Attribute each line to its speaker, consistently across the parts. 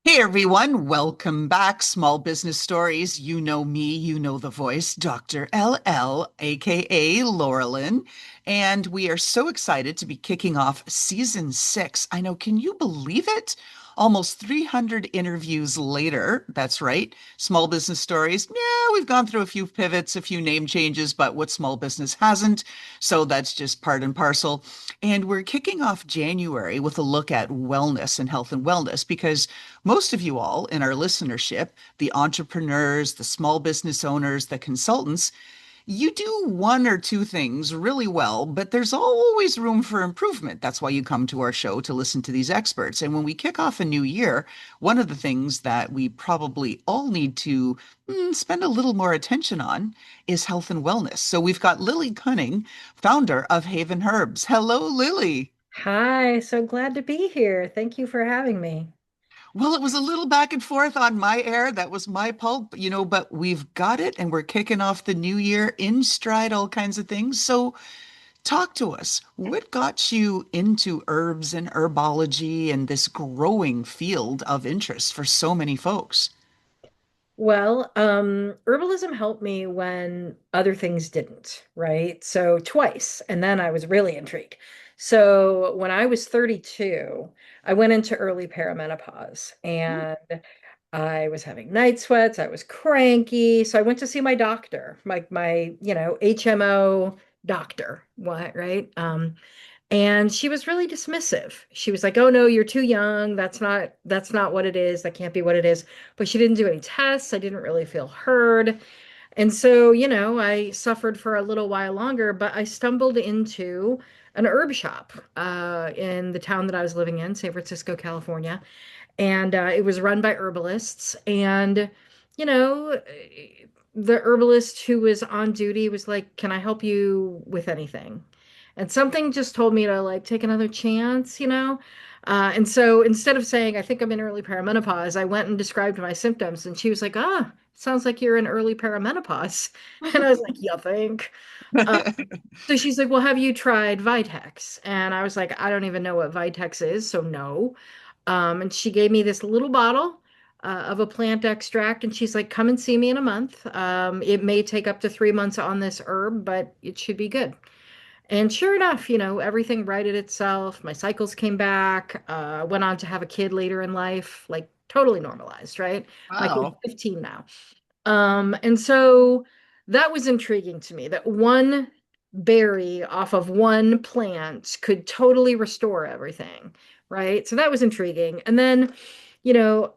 Speaker 1: Hey everyone, welcome back. Small Business Stories. You know me, you know the voice, Dr. LL, aka Loralyn. And we are so excited to be kicking off season 6. I know, can you believe it? Almost 300 interviews later. That's right. Small Business Stories. Yeah, we've gone through a few pivots, a few name changes, but what small business hasn't? So that's just part and parcel. And we're kicking off January with a look at wellness and health and wellness because most of you all in our listenership, the entrepreneurs, the small business owners, the consultants, you do one or two things really well, but there's always room for improvement. That's why you come to our show to listen to these experts. And when we kick off a new year, one of the things that we probably all need to spend a little more attention on is health and wellness. So we've got Lily Kunning, founder of Haven Herbs. Hello, Lily.
Speaker 2: Hi, so glad to be here. Thank you for having me.
Speaker 1: Well, it was a little back and forth on my air. That was my pulp, but we've got it and we're kicking off the new year in stride, all kinds of things. So, talk to us. What got you into herbs and herbology and this growing field of interest for so many folks?
Speaker 2: Well, herbalism helped me when other things didn't, right? So twice, and then I was really intrigued. So when I was 32, I went into early perimenopause and I was having night sweats, I was cranky, so I went to see my doctor, my HMO doctor, what, right? And she was really dismissive. She was like, "Oh no, you're too young. That's not what it is. That can't be what it is." But she didn't do any tests. I didn't really feel heard. And so, I suffered for a little while longer, but I stumbled into an herb shop in the town that I was living in, San Francisco, California. And it was run by herbalists. And, you know, the herbalist who was on duty was like, "Can I help you with anything?" And something just told me to like take another chance. And so instead of saying, "I think I'm in early perimenopause," I went and described my symptoms. And she was like, "Ah, sounds like you're in early perimenopause." And I was like, "You think?" Uh, so she's like, "Well, have you tried Vitex?" And I was like, "I don't even know what Vitex is, so no." And she gave me this little bottle of a plant extract, and she's like, "Come and see me in a month. It may take up to 3 months on this herb, but it should be good." And sure enough, everything righted itself. My cycles came back. Went on to have a kid later in life, like totally normalized, right? My kid's
Speaker 1: Wow.
Speaker 2: 15 now. And so that was intriguing to me that one berry off of one plant could totally restore everything, right? So that was intriguing. And then,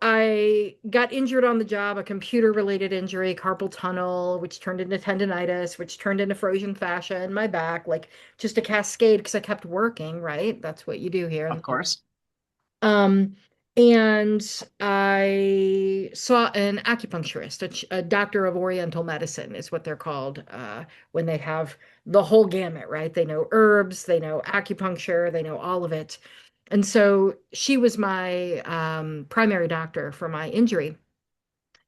Speaker 2: I got injured on the job, a computer-related injury, carpal tunnel, which turned into tendonitis, which turned into frozen fascia in my back, like just a cascade because I kept working, right? That's what you do here.
Speaker 1: Of course.
Speaker 2: Um, and I saw an acupuncturist, a doctor of Oriental medicine is what they're called, when they have the whole gamut, right? They know herbs, they know acupuncture, they know all of it. And so she was my primary doctor for my injury,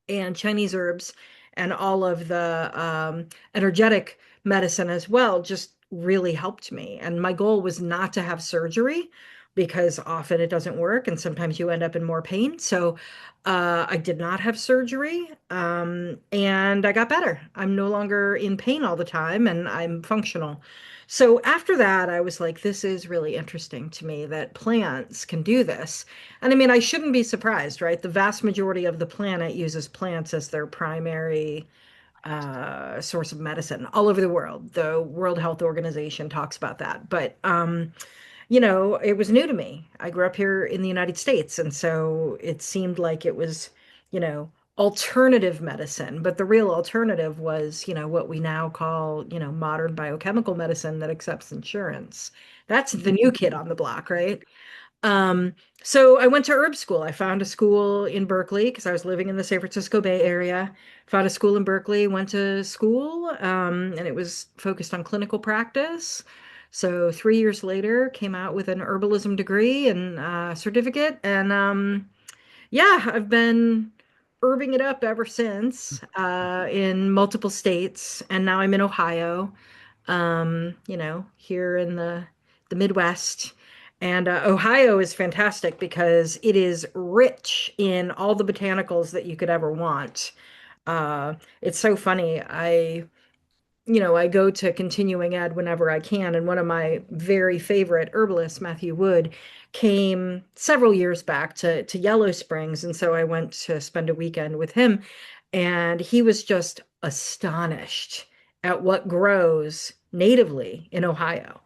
Speaker 2: and Chinese herbs and all of the energetic medicine as well just really helped me. And my goal was not to have surgery because often it doesn't work and sometimes you end up in more pain. So I did not have surgery, and I got better. I'm no longer in pain all the time and I'm functional. So after that, I was like, this is really interesting to me that plants can do this. And I mean, I shouldn't be surprised, right? The vast majority of the planet uses plants as their primary source of medicine all over the world. The World Health Organization talks about that. But, it was new to me. I grew up here in the United States. And so it seemed like it was, you know, alternative medicine. But the real alternative was, what we now call, modern biochemical medicine that accepts insurance. That's the new kid on the block, right? Um, so I went to herb school. I found a school in Berkeley because I was living in the San Francisco Bay Area. Found a school in Berkeley, went to school, and it was focused on clinical practice. So 3 years later, came out with an herbalism degree and certificate, and yeah, I've been herbing it up ever since in multiple states, and now I'm in Ohio, here in the Midwest. And Ohio is fantastic because it is rich in all the botanicals that you could ever want. It's so funny. I go to continuing ed whenever I can, and one of my very favorite herbalists, Matthew Wood, came several years back to Yellow Springs, and so I went to spend a weekend with him, and he was just astonished at what grows natively in Ohio.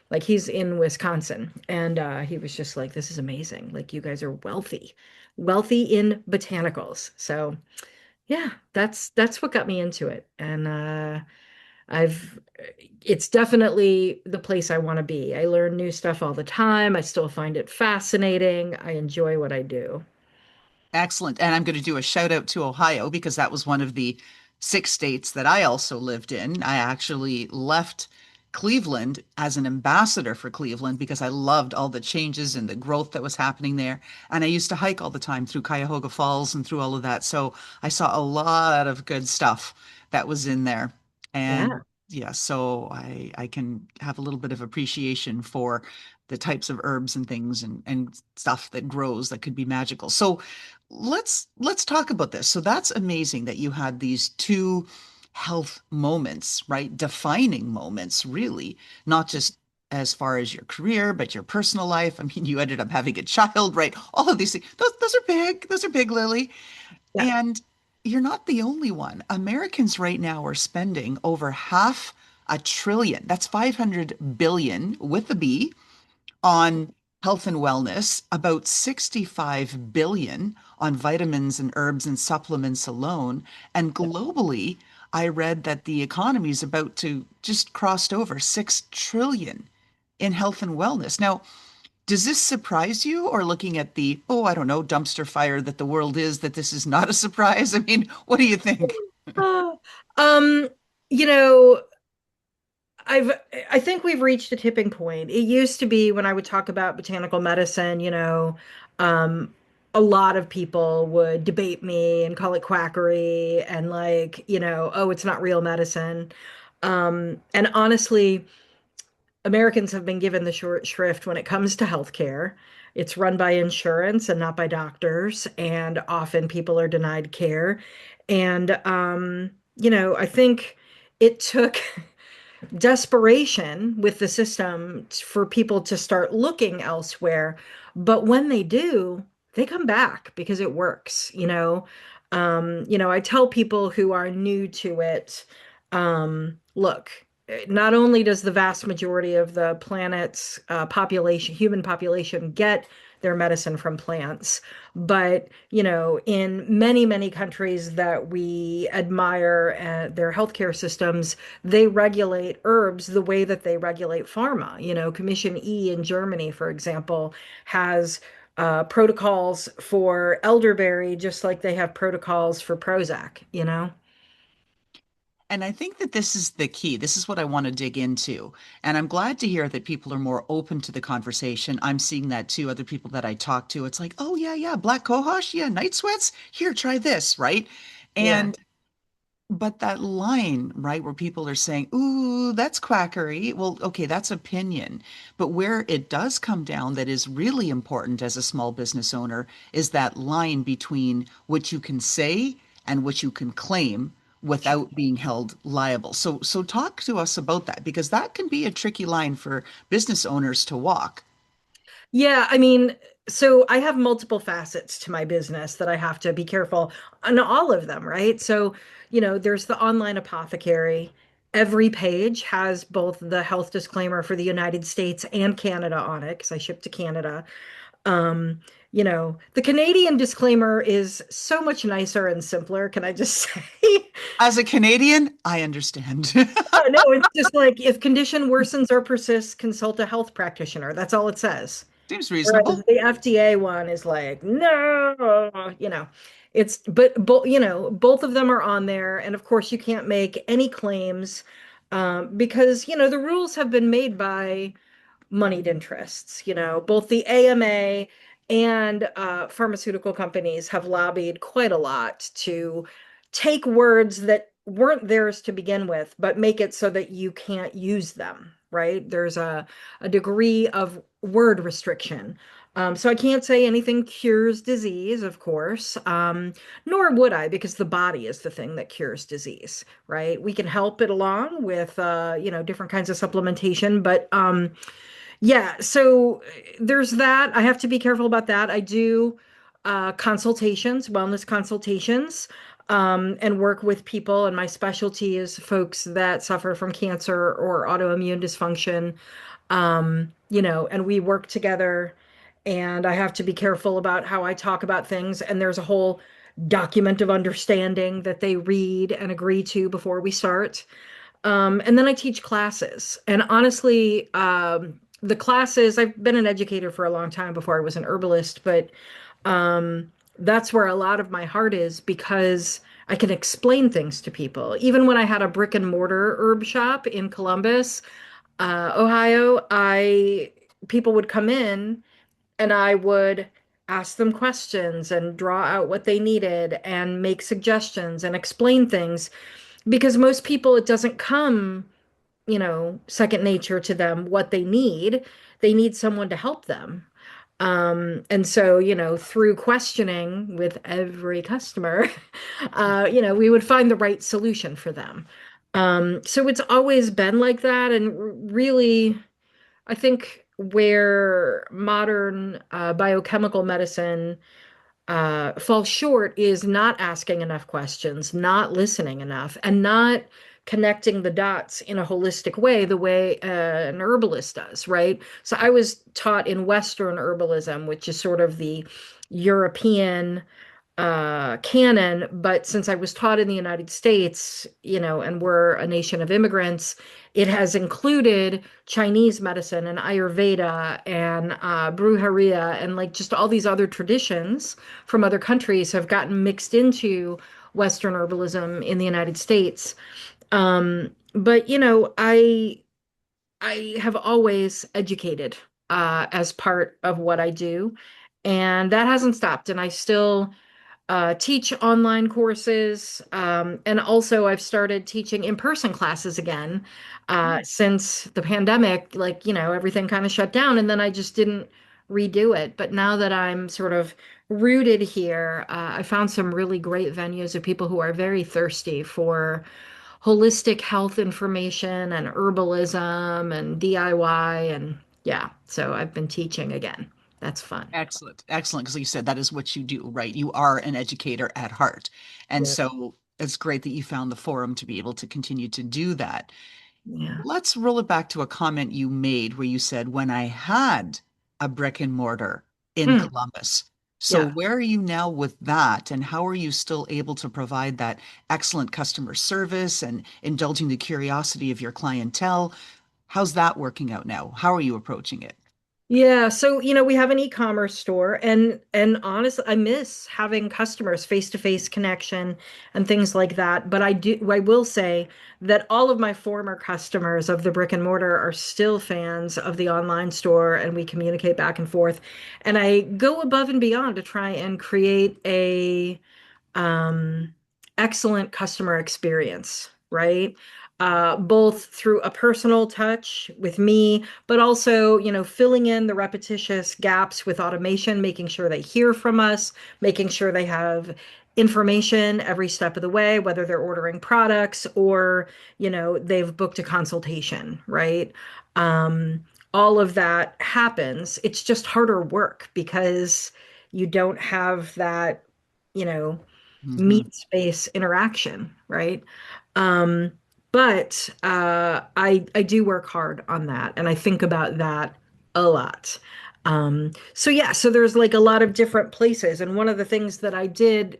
Speaker 2: Like he's in Wisconsin, and he was just like, "This is amazing! Like you guys are wealthy, wealthy in botanicals." So yeah, that's what got me into it, and I've it's definitely the place I want to be. I learn new stuff all the time. I still find it fascinating. I enjoy what I do.
Speaker 1: Excellent. And I'm going to do a shout out to Ohio because that was one of the 6 states that I also lived in. I actually left Cleveland as an ambassador for Cleveland because I loved all the changes and the growth that was happening there. And I used to hike all the time through Cuyahoga Falls and through all of that. So I saw a lot of good stuff that was in there. And
Speaker 2: Yeah.
Speaker 1: yeah, so I can have a little bit of appreciation for the types of herbs and things and stuff that grows that could be magical. So let's talk about this. So that's amazing that you had these two health moments, right? Defining moments, really, not just as far as your career, but your personal life. I mean, you ended up having a child, right? All of these things. Those are big. Those are big, Lily.
Speaker 2: Yeah.
Speaker 1: And you're not the only one. Americans right now are spending over half a trillion. That's 500 billion with a B on health and wellness, about 65 billion on vitamins and herbs and supplements alone. And globally, I read that the economy is about to just crossed over 6 trillion in health and wellness. Now, does this surprise you or looking at the, oh, I don't know, dumpster fire that the world is, that this is not a surprise? I mean, what do you think?
Speaker 2: Oh, um, you know, I've I think we've reached a tipping point. It used to be when I would talk about botanical medicine, um, a lot of people would debate me and call it quackery and like, oh, it's not real medicine. And honestly, Americans have been given the short shrift when it comes to healthcare. It's run by insurance and not by doctors, and often people are denied care. And I think it took desperation with the system for people to start looking elsewhere. But when they do, they come back because it works. I tell people who are new to it, look, not only does the vast majority of the planet's population, human population, get their medicine from plants, but in many, many countries that we admire their healthcare systems, they regulate herbs the way that they regulate pharma. Commission E in Germany, for example, has protocols for elderberry, just like they have protocols for Prozac.
Speaker 1: And I think that this is the key. This is what I want to dig into. And I'm glad to hear that people are more open to the conversation. I'm seeing that too. Other people that I talk to, it's like, oh, yeah, yeah, black cohosh. Yeah, night sweats. Here, try this, right?
Speaker 2: Yeah.
Speaker 1: And but that line, right, where people are saying, ooh, that's quackery. Well, okay, that's opinion. But where it does come down that is really important as a small business owner is that line between what you can say and what you can claim without being held liable. So talk to us about that because that can be a tricky line for business owners to walk.
Speaker 2: Yeah, I mean, so I have multiple facets to my business that I have to be careful on all of them, right? So, there's the online apothecary. Every page has both the health disclaimer for the United States and Canada on it because I ship to Canada. The Canadian disclaimer is so much nicer and simpler, can I just say?
Speaker 1: As a Canadian, I understand.
Speaker 2: No, it's just like if condition worsens or persists, consult a health practitioner. That's all it says.
Speaker 1: Seems
Speaker 2: Whereas
Speaker 1: reasonable.
Speaker 2: the FDA one is like, no, but both of them are on there. And of course, you can't make any claims because, the rules have been made by moneyed interests. Both the AMA and pharmaceutical companies have lobbied quite a lot to take words that weren't theirs to begin with, but make it so that you can't use them, right? There's a degree of word restriction. So I can't say anything cures disease, of course, nor would I, because the body is the thing that cures disease, right? We can help it along with, different kinds of supplementation, but yeah, so there's that. I have to be careful about that. I do consultations, wellness consultations, and work with people. And my specialty is folks that suffer from cancer or autoimmune dysfunction. And we work together. And I have to be careful about how I talk about things. And there's a whole document of understanding that they read and agree to before we start. And then I teach classes. And honestly, the classes, I've been an educator for a long time before I was an herbalist, but that's where a lot of my heart is because I can explain things to people. Even when I had a brick and mortar herb shop in Columbus, Ohio, I people would come in and I would ask them questions and draw out what they needed and make suggestions and explain things because most people it doesn't come second nature to them what they need. They need someone to help them. And so, through questioning with every customer, we would find the right solution for them. So it's always been like that. And really, I think where modern biochemical medicine fall short is not asking enough questions, not listening enough, and not connecting the dots in a holistic way, the way an herbalist does, right? So I was taught in Western herbalism, which is sort of the European canon, but since I was taught in the United States, and we're a nation of immigrants, it has included Chinese medicine and Ayurveda and Brujeria and like just all these other traditions from other countries have gotten mixed into Western herbalism in the United States. But I have always educated as part of what I do, and that hasn't stopped. And I still teach online courses. And also, I've started teaching in-person classes again since the pandemic, like, everything kind of shut down. And then I just didn't redo it. But now that I'm sort of rooted here, I found some really great venues of people who are very thirsty for holistic health information and herbalism and DIY. And yeah, so I've been teaching again. That's fun.
Speaker 1: Excellent. Excellent. Because like you said, that is what you do, right? You are an educator at heart. And
Speaker 2: Yes.
Speaker 1: so it's great that you found the forum to be able to continue to do that.
Speaker 2: Yeah.
Speaker 1: Let's roll it back to a comment you made where you said, when I had a brick and mortar in
Speaker 2: Hmm.
Speaker 1: Columbus. So
Speaker 2: Yeah.
Speaker 1: where are you now with that? And how are you still able to provide that excellent customer service and indulging the curiosity of your clientele? How's that working out now? How are you approaching it?
Speaker 2: Yeah, so we have an e-commerce store and honestly I miss having customers face-to-face connection and things like that, but I will say that all of my former customers of the brick and mortar are still fans of the online store and we communicate back and forth and I go above and beyond to try and create a um, excellent customer experience, right? Both through a personal touch with me, but also, filling in the repetitious gaps with automation, making sure they hear from us, making sure they have information every step of the way, whether they're ordering products or, they've booked a consultation, right? Um, all of that happens. It's just harder work because you don't have that, you know,
Speaker 1: Hmm.
Speaker 2: meat space interaction, right? Um, but I do work hard on that, and I think about that a lot. So yeah, so there's like a lot of different places, and one of the things that I did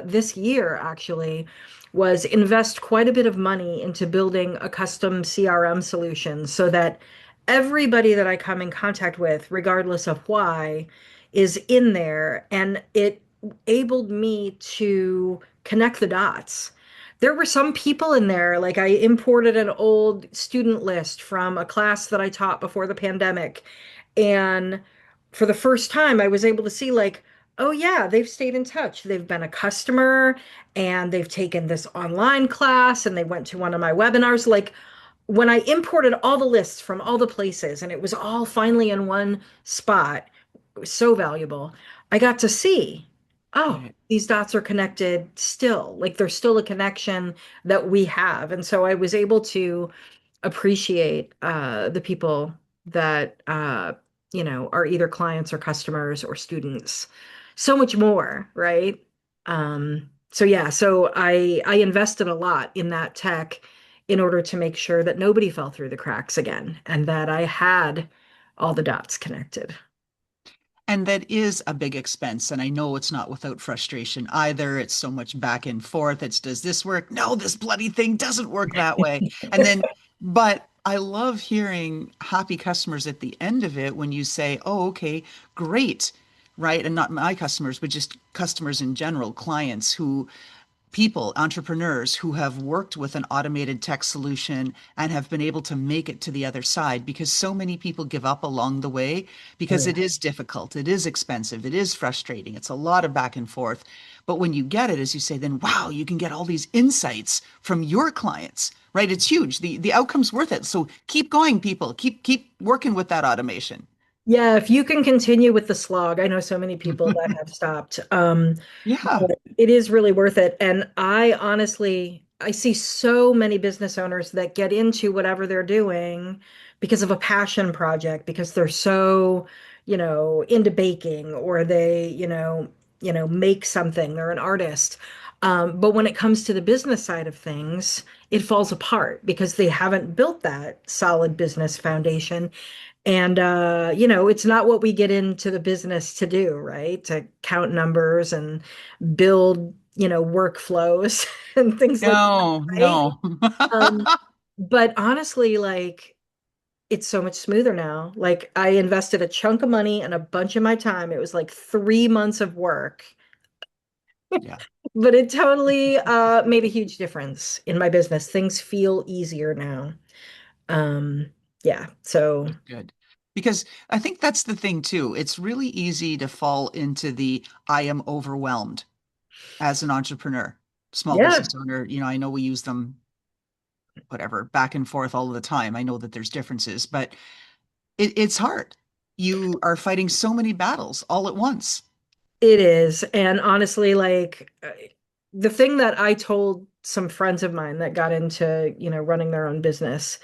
Speaker 2: this year actually was invest quite a bit of money into building a custom CRM solution so that everybody that I come in contact with, regardless of why, is in there, and it enabled me to connect the dots. There were some people in there, like I imported an old student list from a class that I taught before the pandemic. And for the first time, I was able to see, like, oh, yeah, they've stayed in touch. They've been a customer and they've taken this online class and they went to one of my webinars. Like, when I imported all the lists from all the places and it was all finally in one spot, it was so valuable. I got to see, oh,
Speaker 1: Right.
Speaker 2: these dots are connected still. Like there's still a connection that we have. And so I was able to appreciate the people that are either clients or customers or students so much more, right? So yeah, so I invested a lot in that tech in order to make sure that nobody fell through the cracks again and that I had all the dots connected.
Speaker 1: And that is a big expense. And I know it's not without frustration either. It's so much back and forth. It's does this work? No, this bloody thing doesn't work that way. And then, but I love hearing happy customers at the end of it when you say, oh, okay, great. Right. And not my customers, but just customers in general, clients who people, entrepreneurs who have worked with an automated tech solution and have been able to make it to the other side because so many people give up along the way
Speaker 2: Oh
Speaker 1: because
Speaker 2: yeah.
Speaker 1: it is difficult, it is expensive, it is frustrating, it's a lot of back and forth. But when you get it, as you say, then wow, you can get all these insights from your clients, right? It's huge. The outcome's worth it. So keep going, people. Keep working with that automation.
Speaker 2: Yeah, if you can continue with the slog, I know so many people that have stopped.
Speaker 1: Yeah,
Speaker 2: But it is really worth it. And I honestly, I see so many business owners that get into whatever they're doing because of a passion project, because they're so, into baking or they, make something. They're an artist. But when it comes to the business side of things, it falls apart because they haven't built that solid business foundation. And it's not what we get into the business to do, right? To count numbers and build, workflows and things like
Speaker 1: no,
Speaker 2: that, right?
Speaker 1: no.
Speaker 2: Um, but honestly, like it's so much smoother now. Like I invested a chunk of money and a bunch of my time. It was like 3 months of work,
Speaker 1: Yeah.
Speaker 2: but it totally made a huge difference in my business. Things feel easier now. Yeah. So
Speaker 1: Good, good. Because I think that's the thing too. It's really easy to fall into the I am overwhelmed as an entrepreneur, small
Speaker 2: yeah,
Speaker 1: business owner. I know we use them, whatever, back and forth all the time. I know that there's differences, but it's hard. You are fighting so many battles all at once.
Speaker 2: it is. And honestly, like the thing that I told some friends of mine that got into, running their own business,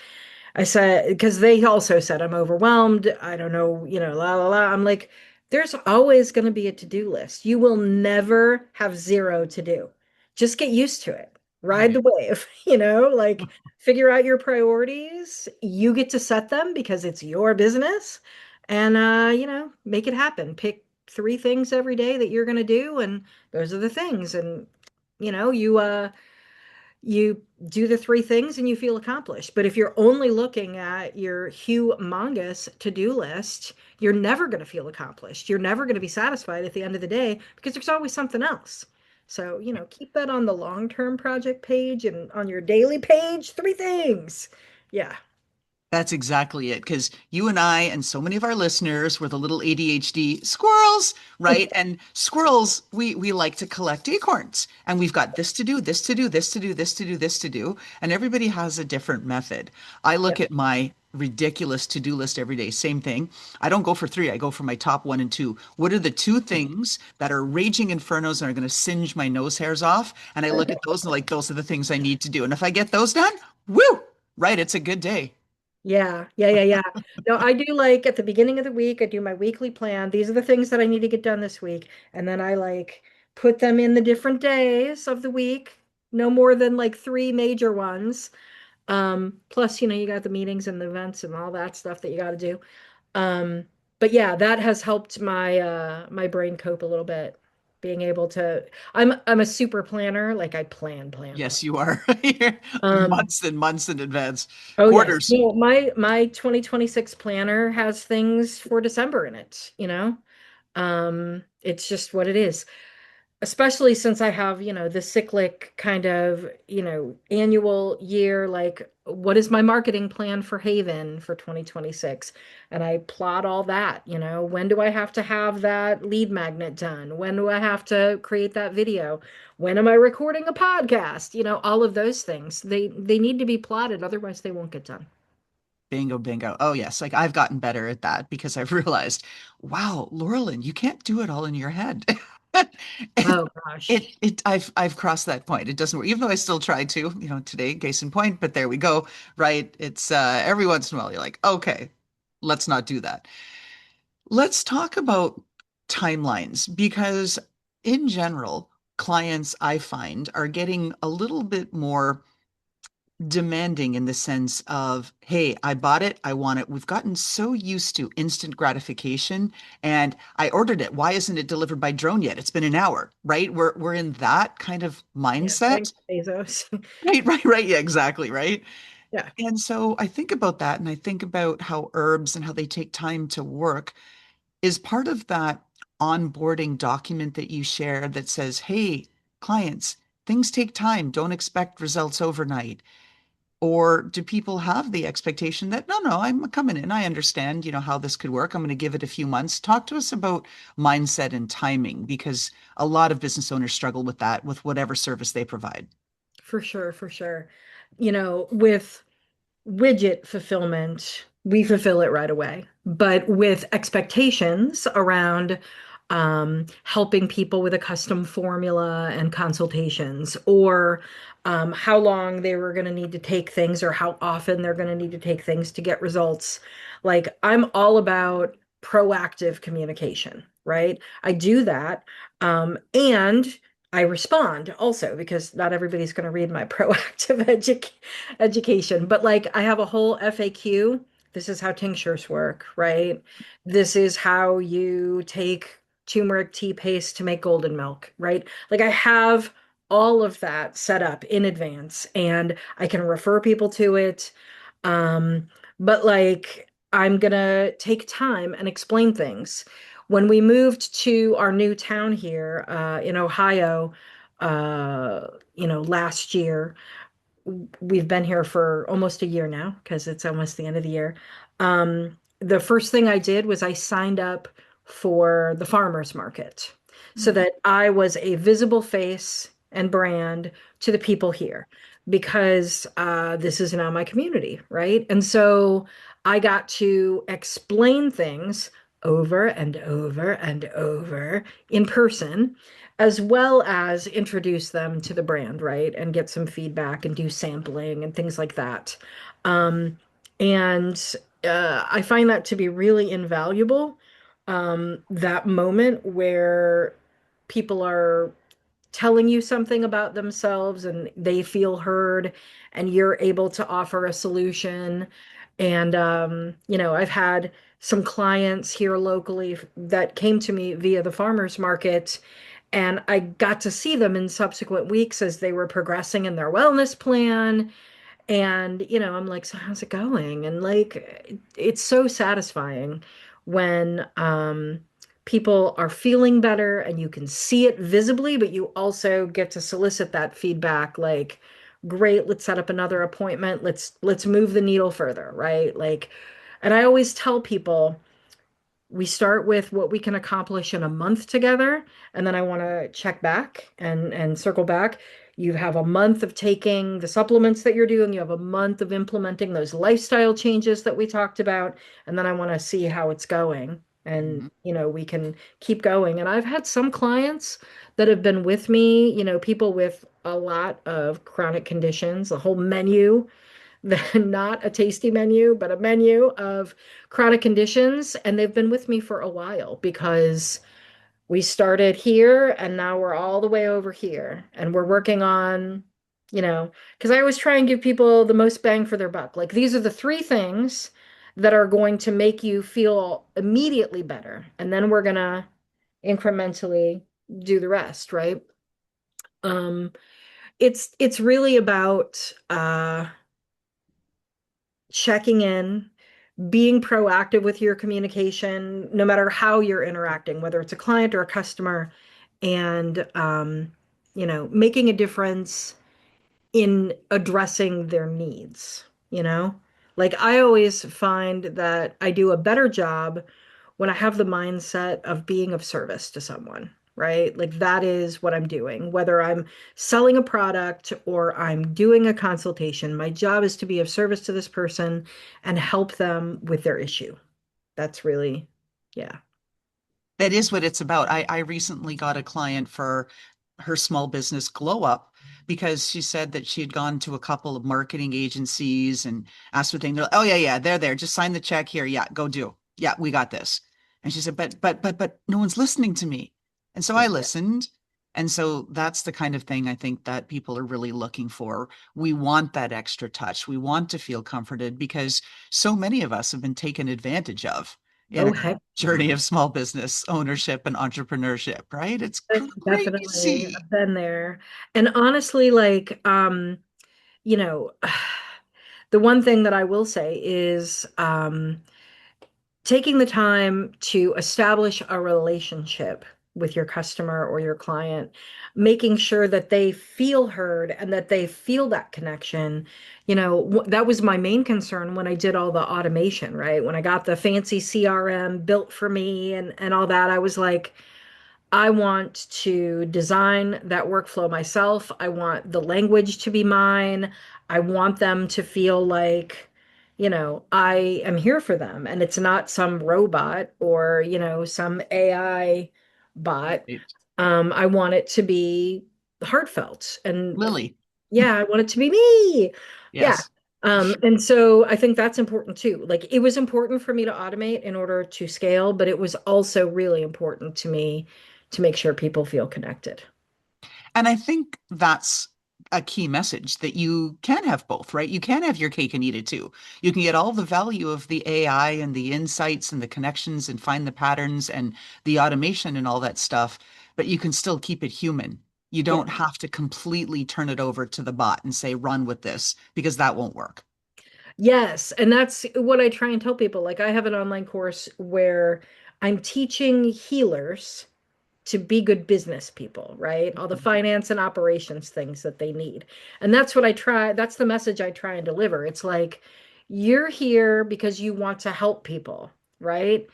Speaker 2: I said, because they also said, I'm overwhelmed. I don't know, la, la, la. I'm like, there's always going to be a to-do list. You will never have zero to do. Just get used to it. Ride
Speaker 1: Right.
Speaker 2: the wave, like figure out your priorities. You get to set them because it's your business and, make it happen. Pick 3 things every day that you're going to do. And those are the things. And, you do the 3 things and you feel accomplished. But if you're only looking at your humongous to-do list, you're never going to feel accomplished. You're never going to be satisfied at the end of the day because there's always something else. So, keep that on the long-term project page and on your daily page, 3 things. Yeah.
Speaker 1: That's exactly it. Because you and I and so many of our listeners were the little ADHD squirrels, right? And squirrels, we like to collect acorns. And we've got this to do, this to do, this to do, this to do, this to do. And everybody has a different method. I
Speaker 2: Yeah.
Speaker 1: look at my ridiculous to-do list every day. Same thing. I don't go for three. I go for my top one and two. What are the two things that are raging infernos and are going to singe my nose hairs off? And I look at those and like, those are the things I need to do. And if I get those done, woo, right, it's a good day.
Speaker 2: Yeah, yeah, yeah, yeah. No, I do like at the beginning of the week, I do my weekly plan. These are the things that I need to get done this week. And then I like put them in the different days of the week, no more than like 3 major ones. Plus, you got the meetings and the events and all that stuff that you got to do. Um, but yeah, that has helped my brain cope a little bit. Being able to, I'm a super planner, like I plan, plan, plan.
Speaker 1: Yes, you are.
Speaker 2: Um,
Speaker 1: Months and months in advance.
Speaker 2: Oh yes.
Speaker 1: Quarters.
Speaker 2: Well, my 2026 planner has things for December in it. It's just what it is. especially since I have, the cyclic kind of, annual year, like what is my marketing plan for Haven for 2026? And I plot all that, when do I have to have that lead magnet done? When do I have to create that video? When am I recording a podcast? All of those things. They need to be plotted, otherwise they won't get done.
Speaker 1: Bingo, bingo. Oh, yes. Like I've gotten better at that because I've realized, wow, Loralyn, you can't do it all in your head. It,
Speaker 2: Oh gosh.
Speaker 1: I've crossed that point. It doesn't work, even though I still try to, today, case in point, but there we go. Right. It's every once in a while you're like, okay, let's not do that. Let's talk about timelines because in general, clients I find are getting a little bit more demanding in the sense of, hey, I bought it, I want it. We've gotten so used to instant gratification and I ordered it. Why isn't it delivered by drone yet? It's been an hour, right? We're in that kind of
Speaker 2: Yeah,
Speaker 1: mindset.
Speaker 2: thanks, Bezos.
Speaker 1: Right, right, right. Yeah, exactly, right.
Speaker 2: Yeah,
Speaker 1: And so I think about that and I think about how herbs and how they take time to work is part of that onboarding document that you share that says, hey, clients, things take time. Don't expect results overnight. Or do people have the expectation that, no, no, I'm coming in. I understand, how this could work. I'm going to give it a few months. Talk to us about mindset and timing because a lot of business owners struggle with that with whatever service they provide.
Speaker 2: for sure, for sure. With widget fulfillment, we fulfill it right away. But with expectations around helping people with a custom formula and consultations, or how long they were going to need to take things, or how often they're going to need to take things to get results. Like, I'm all about proactive communication, right? I do that. And I respond also because not everybody's going to read my proactive education, but like I have a whole FAQ. This is how tinctures work, right? This is how you take turmeric tea paste to make golden milk, right? Like I have all of that set up in advance and I can refer people to it. Um, but like I'm gonna take time and explain things. When we moved to our new town here in Ohio, last year, we've been here for almost a year now because it's almost the end of the year. The first thing I did was I signed up for the farmers market so
Speaker 1: Mhm.
Speaker 2: that I was a visible face and brand to the people here because this is now my community, right? And so I got to explain things over and over and over in person as well as introduce them to the brand, right? And get some feedback and do sampling and things like that. Um, and I find that to be really invaluable. That moment where people are telling you something about themselves and they feel heard and you're able to offer a solution. And, I've had some clients here locally that came to me via the farmers market, and I got to see them in subsequent weeks as they were progressing in their wellness plan. And, I'm like, so how's it going? And like, it's so satisfying when people are feeling better and you can see it visibly, but you also get to solicit that feedback like, great, let's set up another appointment. Let's move the needle further, right? Like, and I always tell people, we start with what we can accomplish in a month together, and then I want to check back and circle back. You have a month of taking the supplements that you're doing, you have a month of implementing those lifestyle changes that we talked about, and then I want to see how it's going. And
Speaker 1: Mhm.
Speaker 2: we can keep going. And I've had some clients that have been with me, people with a lot of chronic conditions, a whole menu, not a tasty menu, but a menu of chronic conditions. And they've been with me for a while because we started here and now we're all the way over here. And we're working on, because I always try and give people the most bang for their buck. Like these are the three things that are going to make you feel immediately better. And then we're going to incrementally do the rest, right? Um, it's really about checking in, being proactive with your communication, no matter how you're interacting, whether it's a client or a customer, and making a difference in addressing their needs, you know? Like I always find that I do a better job when I have the mindset of being of service to someone, right? Like that is what I'm doing. Whether I'm selling a product or I'm doing a consultation, my job is to be of service to this person and help them with their issue. That's really, yeah.
Speaker 1: That is what it's about. I recently got a client for her small business glow up because she said that she had gone to a couple of marketing agencies and asked for things. They're like, oh yeah, yeah, they're there. Just sign the check here. Yeah, go do. Yeah, we got this. And she said, but no one's listening to me. And so I
Speaker 2: Yeah.
Speaker 1: listened. And so that's the kind of thing I think that people are really looking for. We want that extra touch. We want to feel comforted because so many of us have been taken advantage of in
Speaker 2: Oh,
Speaker 1: our
Speaker 2: heck yeah.
Speaker 1: journey of small business ownership and entrepreneurship, right? It's
Speaker 2: Definitely.
Speaker 1: crazy.
Speaker 2: I've been there. And honestly, like, you know, the one thing that I will say is taking the time to establish a relationship with your customer or your client, making sure that they feel heard and that they feel that connection. That was my main concern when I did all the automation, right? When I got the fancy CRM built for me and all that, I was like, I want to design that workflow myself. I want the language to be mine. I want them to feel like, I am here for them and it's not some robot or, some AI bot.
Speaker 1: Right.
Speaker 2: I want it to be heartfelt and
Speaker 1: Lily,
Speaker 2: yeah, I want it to be me. Yeah.
Speaker 1: yes.
Speaker 2: And so I think that's important too. Like it was important for me to automate in order to scale, but it was also really important to me to make sure people feel connected.
Speaker 1: And I think that's a key message that you can have both, right? You can have your cake and eat it too. You can get all the value of the AI and the insights and the connections and find the patterns and the automation and all that stuff, but you can still keep it human. You
Speaker 2: Yeah.
Speaker 1: don't have to completely turn it over to the bot and say, run with this, because that won't work.
Speaker 2: Yes. And that's what I try and tell people. Like I have an online course where I'm teaching healers to be good business people, right? All the finance and operations things that they need. And that's what I try, that's the message I try and deliver. It's like, you're here because you want to help people, right?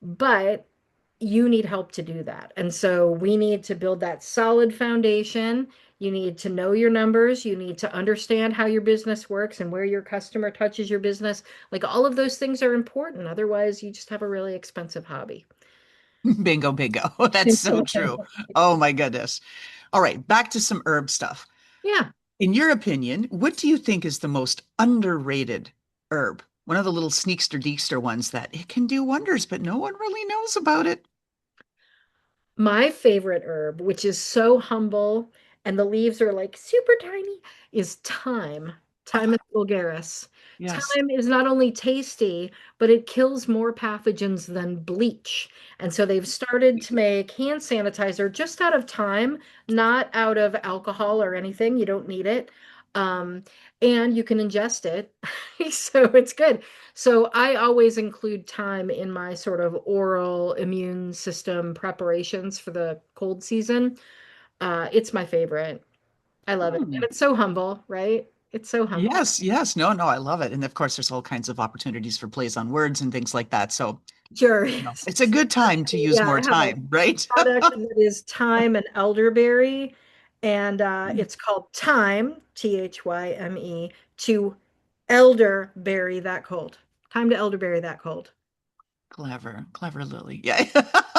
Speaker 2: But you need help to do that. And so we need to build that solid foundation. You need to know your numbers. You need to understand how your business works and where your customer touches your business. Like all of those things are important. Otherwise, you just have a really expensive hobby.
Speaker 1: Bingo, bingo. That's so true. Oh my goodness. All right, back to some herb stuff.
Speaker 2: Yeah.
Speaker 1: In your opinion, what do you think is the most underrated herb? One of the little sneakster deekster ones that it can do wonders, but no one really knows about it.
Speaker 2: My favorite herb, which is so humble and the leaves are like super tiny, is thyme. Thyme
Speaker 1: Oh,
Speaker 2: is vulgaris.
Speaker 1: yes.
Speaker 2: Thyme is not only tasty, but it kills more pathogens than bleach. And so they've started to make hand sanitizer just out of thyme, not out of alcohol or anything. You don't need it. Um, and you can ingest it. So it's good. So I always include thyme in my sort of oral immune system preparations for the cold season. It's my favorite. I love it. And
Speaker 1: Hmm.
Speaker 2: it's so humble, right? It's so humble.
Speaker 1: Yes, yes. No, no, I love it. And of course, there's all kinds of opportunities for plays on words and things like that. So,
Speaker 2: Sure.
Speaker 1: it's a good time to use
Speaker 2: Yeah,
Speaker 1: more
Speaker 2: I have a
Speaker 1: time, right?
Speaker 2: product that is thyme and elderberry, and it's called Thyme, Thyme, to elderberry that cold. Time to elderberry that cold.
Speaker 1: Clever, clever Lily. Yeah.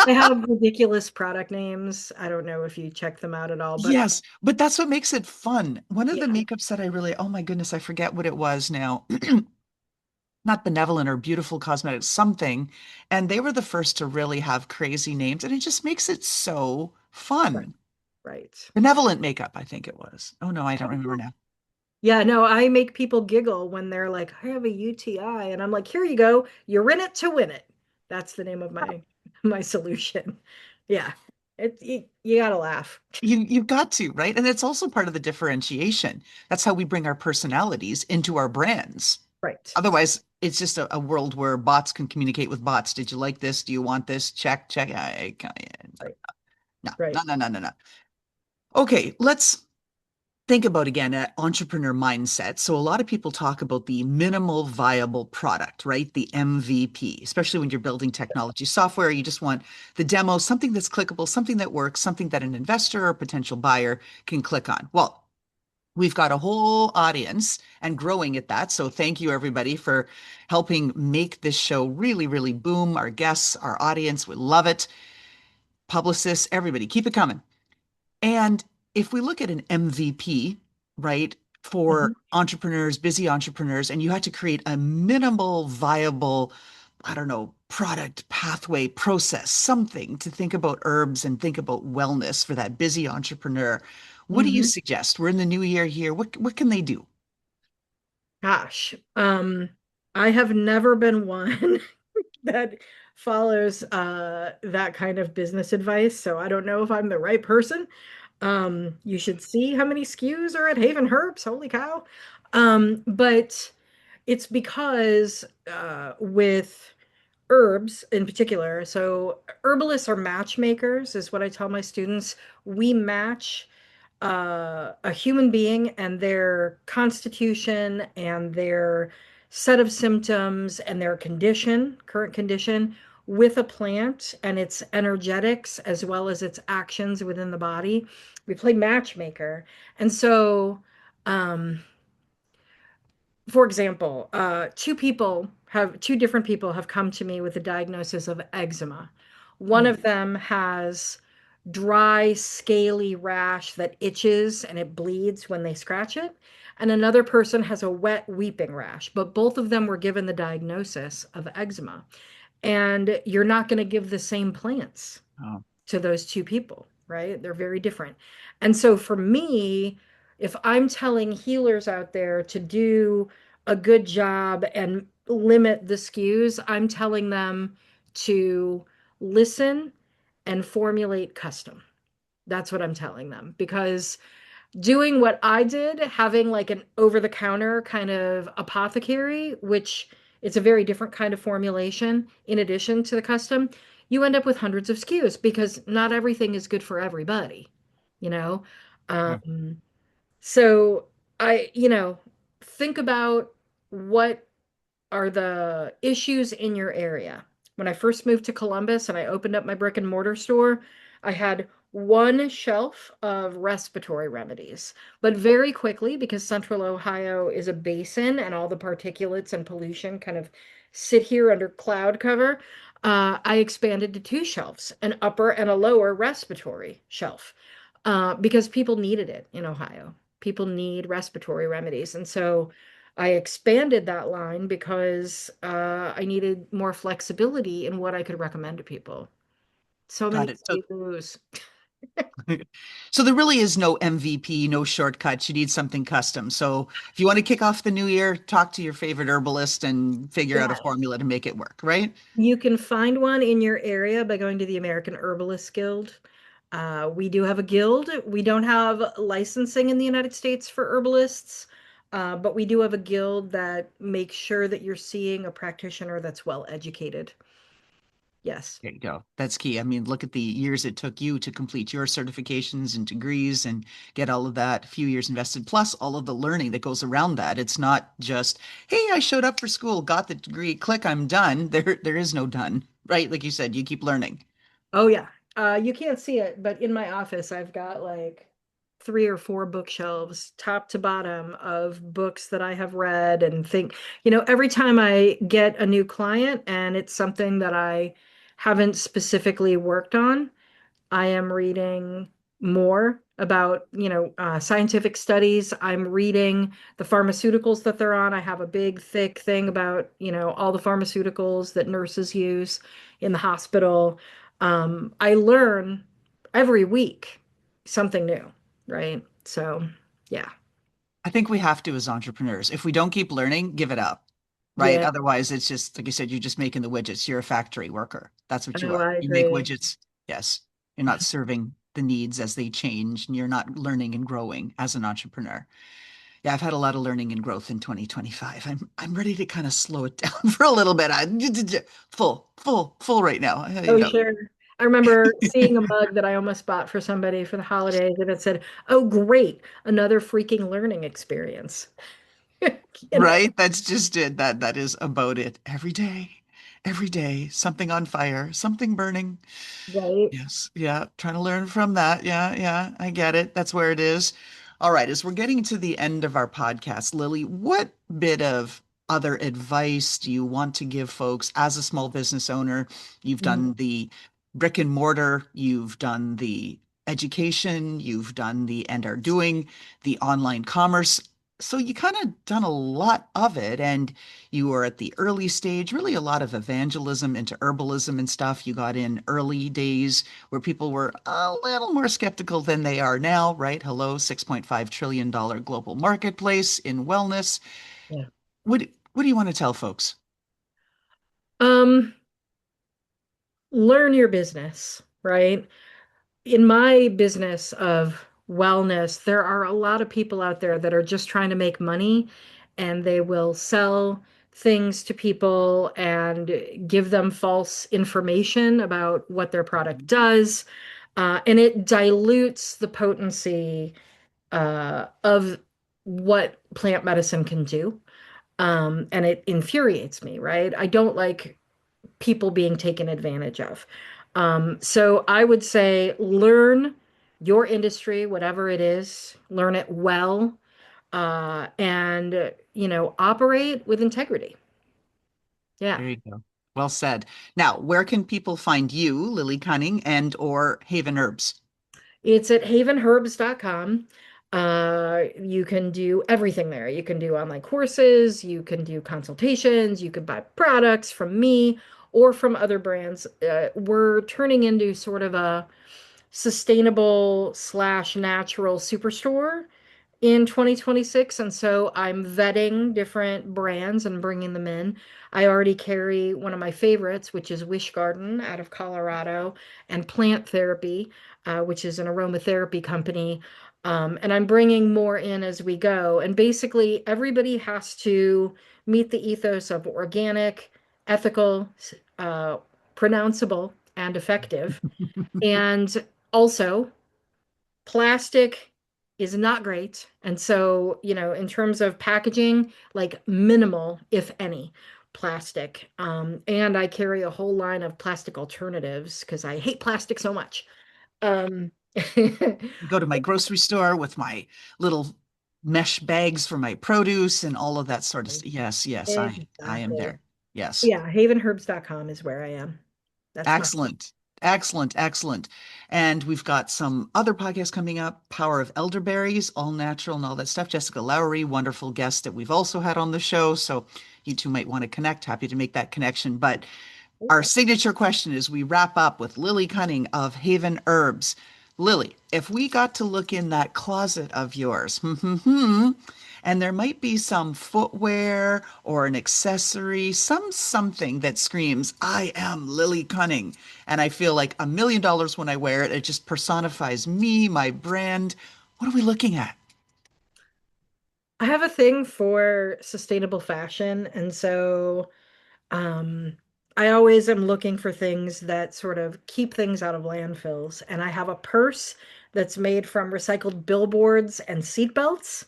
Speaker 2: They have ridiculous product names. I don't know if you check them out at all, but
Speaker 1: Yes, but that's what makes it fun. One of the
Speaker 2: yeah,
Speaker 1: makeups that I really, oh my goodness, I forget what it was now. Not benevolent or beautiful cosmetics, something. And they were the first to really have crazy names, and it just makes it so
Speaker 2: right,
Speaker 1: fun.
Speaker 2: right.
Speaker 1: Benevolent makeup, I think it was. Oh no, I don't remember now.
Speaker 2: Yeah, no, I make people giggle when they're like, I have a UTI, and I'm like, here you go. You're in it to win it. That's the name of my solution. Yeah. You gotta laugh.
Speaker 1: You've got to, right? And it's also part of the differentiation. That's how we bring our personalities into our brands.
Speaker 2: Right.
Speaker 1: Otherwise, it's just a world where bots can communicate with bots. Did you like this? Do you want this? Check, check.
Speaker 2: Right.
Speaker 1: No, no,
Speaker 2: Right.
Speaker 1: no, no, no, no. Okay, let's think about again an entrepreneur mindset. So a lot of people talk about the minimal viable product, right? The MVP, especially when you're building technology software, you just want the demo, something that's clickable, something that works, something that an investor or potential buyer can click on. Well, we've got a whole audience and growing at that. So thank you everybody for helping make this show really, really boom. Our guests, our audience, we love it. Publicists, everybody, keep it coming. And if we look at an MVP, right,
Speaker 2: Mhm.
Speaker 1: for entrepreneurs, busy entrepreneurs, and you had to create a minimal viable, I don't know, product, pathway, process, something to think about herbs and think about wellness for that busy entrepreneur, what do you
Speaker 2: Mhm.
Speaker 1: suggest? We're in the new year here. What can they do?
Speaker 2: Gosh, I have never been one that follows that kind of business advice, so I don't know if I'm the right person. You should see how many SKUs are at Haven Herbs. Holy cow. But it's because with herbs in particular, so herbalists are matchmakers, is what I tell my students. We match a human being and their constitution and their set of symptoms and their condition, current condition, with a plant and its energetics as well as its actions within the body. We play matchmaker. And so, um, for example, two different people have come to me with a diagnosis of eczema. One
Speaker 1: Mm.
Speaker 2: of them has dry, scaly rash that itches and it bleeds when they scratch it. And another person has a wet weeping rash, but both of them were given the diagnosis of eczema. And you're not going to give the same plants
Speaker 1: Oh,
Speaker 2: to those two people, right? They're very different. And so for me, if I'm telling healers out there to do a good job and limit the SKUs, I'm telling them to listen and formulate custom. That's what I'm telling them because doing what I did, having like an over-the-counter kind of apothecary, which it's a very different kind of formulation in addition to the custom, you end up with hundreds of SKUs because not everything is good for everybody, you know?
Speaker 1: yeah.
Speaker 2: Um, so I think about what are the issues in your area. When I first moved to Columbus and I opened up my brick and mortar store, I had one shelf of respiratory remedies. But very quickly, because Central Ohio is a basin and all the particulates and pollution kind of sit here under cloud cover, I expanded to two shelves, an upper and a lower respiratory shelf, because people needed it in Ohio. People need respiratory remedies. And so I expanded that line because I needed more flexibility in what I could recommend to people. So
Speaker 1: Got
Speaker 2: many
Speaker 1: it. So
Speaker 2: SKUs.
Speaker 1: so there really is no MVP, no shortcuts. You need something custom. So if you want to kick off the new year, talk to your favorite herbalist and figure out a
Speaker 2: Yeah.
Speaker 1: formula to make it work, right?
Speaker 2: You can find one in your area by going to the American Herbalist Guild. We do have a guild. We don't have licensing in the United States for herbalists, but we do have a guild that makes sure that you're seeing a practitioner that's well educated. Yes.
Speaker 1: There you go. That's key. I mean, look at the years it took you to complete your certifications and degrees and get all of that, a few years invested, plus all of the learning that goes around that. It's not just, hey, I showed up for school, got the degree, click, I'm done. There is no done, right? Like you said, you keep learning.
Speaker 2: Oh yeah. You can't see it, but in my office, I've got like three or four bookshelves, top to bottom, of books that I have read and every time I get a new client and it's something that I haven't specifically worked on, I am reading more about, scientific studies. I'm reading the pharmaceuticals that they're on. I have a big, thick thing about, all the pharmaceuticals that nurses use in the hospital. I learn every week something new, right? So, yeah.
Speaker 1: I think we have to as entrepreneurs. If we don't keep learning, give it up, right?
Speaker 2: Yeah.
Speaker 1: Otherwise, it's just, like you said, you're just making the widgets. You're a factory worker. That's what you
Speaker 2: Oh,
Speaker 1: are.
Speaker 2: I
Speaker 1: You make
Speaker 2: agree.
Speaker 1: widgets. Yes. You're not serving the needs as they change, and you're not learning and growing as an entrepreneur. Yeah, I've had a lot of learning and growth in 2025. I'm ready to kind of slow it down for a little bit. Full right now.
Speaker 2: Oh, sure. I remember seeing a mug that I almost bought for somebody for the holidays, and it said, "Oh, great, another freaking learning experience." You know,
Speaker 1: Right? That's just it. That is about it. Every day, something on fire, something burning.
Speaker 2: right?
Speaker 1: Yes, yeah, trying to learn from that. Yeah, yeah, I get it. That's where it is. All right, as we're getting to the end of our podcast, Lily, what bit of other advice do you want to give folks as a small business owner? You've
Speaker 2: Mhm.
Speaker 1: done the brick and mortar, you've done the education, you've done the and are doing the online commerce. So you kind of done a lot of it, and you were at the early stage, really a lot of evangelism into herbalism and stuff. You got in early days where people were a little more skeptical than they are now, right? Hello, $6.5 trillion global marketplace in wellness.
Speaker 2: Yeah.
Speaker 1: What do you want to tell folks?
Speaker 2: Um, Learn your business, right? In my business of wellness, there are a lot of people out there that are just trying to make money and they will sell things to people and give them false information about what their product does. And it dilutes the potency of what plant medicine can do. And it infuriates me, right? I don't like people being taken advantage of. So I would say learn your industry, whatever it is, learn it well, and operate with integrity. Yeah.
Speaker 1: There you go. Well said. Now, where can people find you, Lily Cunning, and or Haven Herbs?
Speaker 2: It's at havenherbs.com. You can do everything there. You can do online courses, you can do consultations, you can buy products from me or from other brands. We're turning into sort of a sustainable slash natural superstore in 2026. And so I'm vetting different brands and bringing them in. I already carry one of my favorites, which is Wish Garden out of Colorado, and Plant Therapy, which is an aromatherapy company. And I'm bringing more in as we go. And basically, everybody has to meet the ethos of organic, ethical, uh, pronounceable, and effective. And also, plastic is not great. And so, in terms of packaging, like minimal, if any, plastic. And I carry a whole line of plastic alternatives because I hate plastic so much. Um,
Speaker 1: Go to my grocery store with my little mesh bags for my produce and all of that sort of stuff. Yes, yes, I am
Speaker 2: exactly.
Speaker 1: there. Yes.
Speaker 2: Yeah, havenherbs.com is where I am. That's my
Speaker 1: Excellent. Excellent. Excellent. And we've got some other podcasts coming up. Power of Elderberries, all natural and all that stuff. Jessica Lowry, wonderful guest that we've also had on the show. So you two might want to connect. Happy to make that connection. But our signature question is we wrap up with Lily Cunning of Haven Herbs. Lily, if we got to look in that closet of yours, and there might be some footwear or an accessory, something that screams, I am Lily Cunning. And I feel like $1 million when I wear it. It just personifies me, my brand. What are we looking at?
Speaker 2: I have a thing for sustainable fashion, and so Um, I always am looking for things that sort of keep things out of landfills. And I have a purse that's made from recycled billboards and seat belts.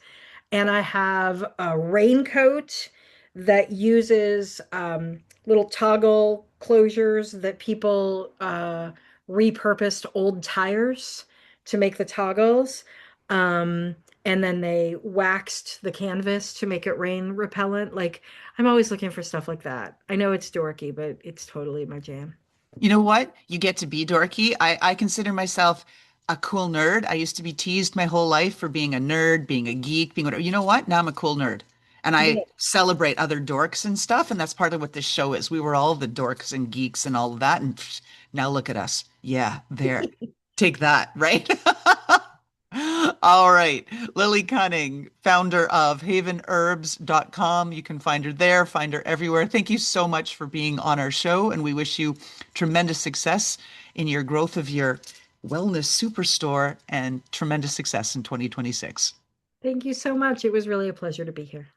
Speaker 2: And I have a raincoat that uses little toggle closures that people repurposed old tires to make the toggles. Um, and then they waxed the canvas to make it rain repellent. Like, I'm always looking for stuff like that. I know it's dorky, but it's totally my jam.
Speaker 1: You know what? You get to be dorky. I consider myself a cool nerd. I used to be teased my whole life for being a nerd, being a geek, being whatever. You know what? Now I'm a cool nerd. And I
Speaker 2: Yeah.
Speaker 1: celebrate other dorks and stuff. And that's part of what this show is. We were all the dorks and geeks and all of that. And now look at us. Yeah, there. Take that, right? All right. Lily Cunning, founder of havenherbs.com. You can find her there, find her everywhere. Thank you so much for being on our show, and we wish you tremendous success in your growth of your wellness superstore and tremendous success in 2026.
Speaker 2: Thank you so much. It was really a pleasure to be here.